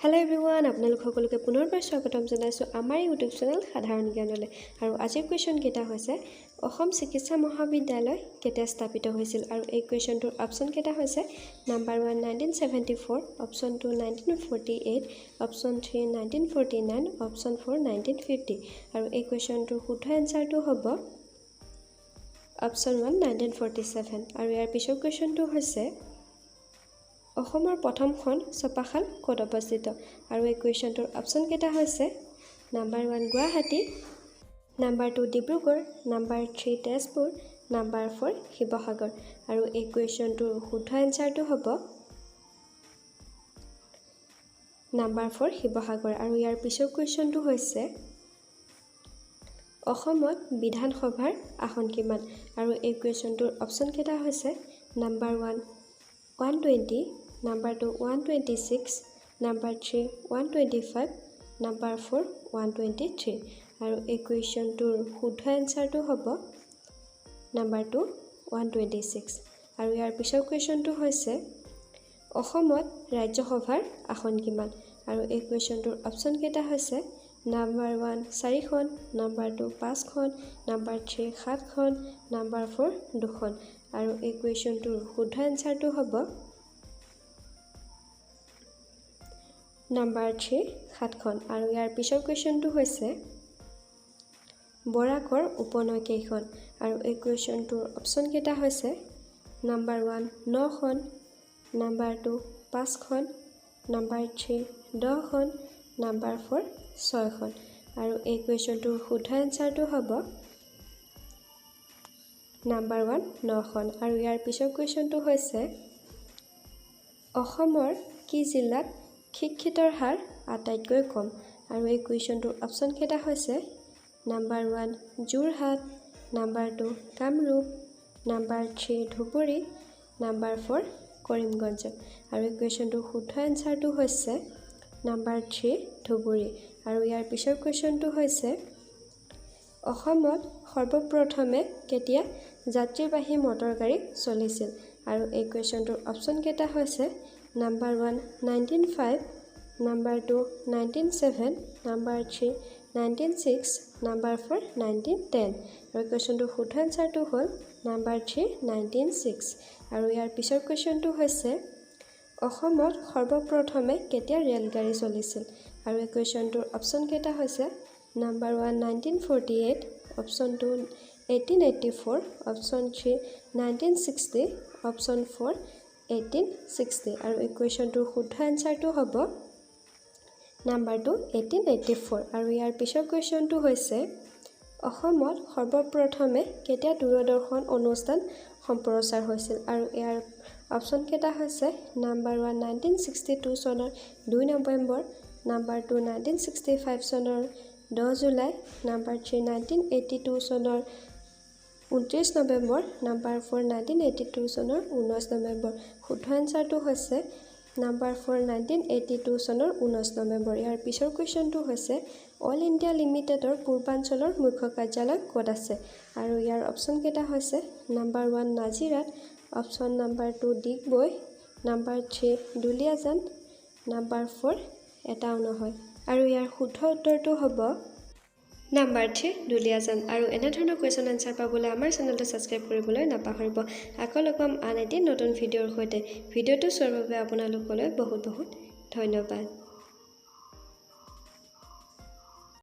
Hello everyone, আপোনালোক সকলোকে পুনৰবাৰ স্বাগতম জনাইছো আমাৰ YouTube চেনেল সাধাৰণ জ্ঞানলৈ আৰু আজিৰ কোৱেশ্চন কেটা হৈছে অসম চিকিৎসা মহাবিদ্যালয় কেতিয়া স্থাপিত হৈছিল আৰু এই কোৱেশ্চনটোৰ অপচন কেটা হৈছে নাম্বাৰ 1 1974 অপচন 2 1948 অপচন 3 1949 অপচন 4 1950 আৰু এই কোৱেশ্চনটোৰ শুদ্ধ এনসাৰটো হ'ব অপচন 1 1947 আৰু ইয়াৰ পিছৰ কোৱেশ্চনটো হৈছে অসমৰ প্ৰথমখন ছপাখাল ক'ত অৱস্থিত আৰু এই কোৱেশ্চনটোৰ অপচন কেটা হৈছে number 1 Guwahati number 2 Dibrugarh number 3 Tezpur number 4 Sivasagar আৰু এই কোৱেশ্চনটোৰ শুদ্ধ এনসাৰটো হ'ব নাম্বাৰ 4 শিৱসাগৰ আৰু ইয়াৰ পিছৰ কোৱেশ্চনটো হৈছে অসমত বিধানসভাৰ আসন কিমান আৰু এই কোৱেশ্চনটোৰ অপচন কেটা হৈছে নাম্বাৰ 1 120 Number 2 126 Number 3 125 Number 4 123 আৰু এই কোৱেশ্চনটোৰ শুদ্ধ এনসাৰটো হ'ব Number 2 126 আৰু ইয়াৰ পিছৰ কোৱেশ্চনটো হৈছে অসমত ৰাজ্যসভাৰ আসন কিমান আৰু এই কোৱেশ্চনটোৰ অপচন কেটা হৈছে Number 1 4খন Number 2 5খন Number 3 7খন Number 4 2খন আৰু এই কোৱেশ্চনটোৰ শুদ্ধ এনসাৰটো হ'ব Number 3 7খন আৰু ইয়াৰ পিছৰ কোৱেশ্চনটো হৈছে বৰাকৰ উপনৈ কেইখন আৰু এই কোৱেশ্চনটোৰ অপচন কেটা হৈছে Number 1 9খন Number 2 5খন Number 3 10খন Number 4 6খন আৰু এই কোৱেশ্চনটোৰ শুদ্ধ এনসাৰটো হ'ব Number 1 9খন আৰু ইয়াৰ পিছৰ কোৱেশ্চনটো হৈছে অসমৰ কি জিলাত শিক্ষিতৰ হাৰ আটাইতকৈ কম আৰু এই কোৱেশ্চনটোৰ অপচন কেটা হৈছে number 1 Jorhat number 2 Kamrup number 3 Dhubri number 4 Karimganj আৰু এই কোৱেশ্চনটোৰ শুদ্ধ এনসাৰটো হৈছে নাম্বাৰ 3 ধুবুৰী আৰু ইয়াৰ পিছৰ কোৱেশ্চনটো হৈছে অসমত সৰ্বপ্ৰথমে কেতিয়া যাত্ৰীবাহী মটৰ গাড়ী চলিছিল আৰু এই কোৱেশ্চনটোৰ অপচন কেটা হৈছে Number 1 1905 Number 2 1907 Number 3 1906 Number 4 1910 আৰু কোৱেশ্চনটোৰ শুদ্ধ এনসাৰটো হ'ল Number 3 1906 আৰু ইয়াৰ পিছৰ কোৱেশ্চনটো হৈছে অসমত সৰ্বপ্ৰথমে কেতিয়া ৰেলগাড়ী চলিছিল আৰু এই কোৱেশ্চনটোৰ অপচন কেটা হৈছে Number 1 1948 অপচন 2 1884 অপচন 3 1960 অপচন 4 1860 আৰু এই কোৱেশ্চনটোৰ শুদ্ধ এনসাৰটো হ'ব নাম্বাৰ 2 1884 আৰু ইয়াৰ পিছৰ কোৱেশ্চনটো হৈছে অসমত সৰ্বপ্ৰথমে কেতিয়া দূৰদৰ্শন অনুষ্ঠান সম্প্ৰচাৰ হৈছিল আৰু ইয়াৰ অপচন কেটা হৈছে নাম্বাৰ 1 1962 চনৰ 2 নৱেম্বৰ নাম্বাৰ 2 1965 চনৰ 10 জুলাই নাম্বাৰ 3 1982 চনৰ 29 নৱেম্বৰ নাম্বাৰ 4 1982 চনৰ 19 নৱেম্বৰ শুদ্ধ এনসাৰটো হৈছে নাম্বাৰ 4 1982 চনৰ 19 নৱেম্বৰ ইয়াৰ পিছৰ কোৱেশ্চনটো হৈছে অল ইণ্ডিয়া লিমিটেডৰ পূৰ্বাঞ্চলৰ মুখ্য কাৰ্যালয় ক'ত আছে আৰু ইয়াৰ অপচন কেটা হৈছে নাম্বাৰ 1 নাজিৰাত option number 2 Digboi number 3 Duliajan number 4 এটাও নহয় আৰু ইয়াৰ শুদ্ধ উত্তৰটো হ'ব নাম্বাৰ 3 দুলিয়াজান আৰু এনে ধৰণৰ কোৱেশ্চন আনসাৰ পাবলৈ আমাৰ চেনেলটো সাবস্ক্ৰাইব কৰিবলৈ নাপাহৰিব আকৌ লগ পাম আন এটি নতুন ভিডিঅ'ৰ সৈতে ভিডিঅ'টো চোৱাৰ বাবে আপোনালোকলৈ বহুত বহুত ধন্যবাদ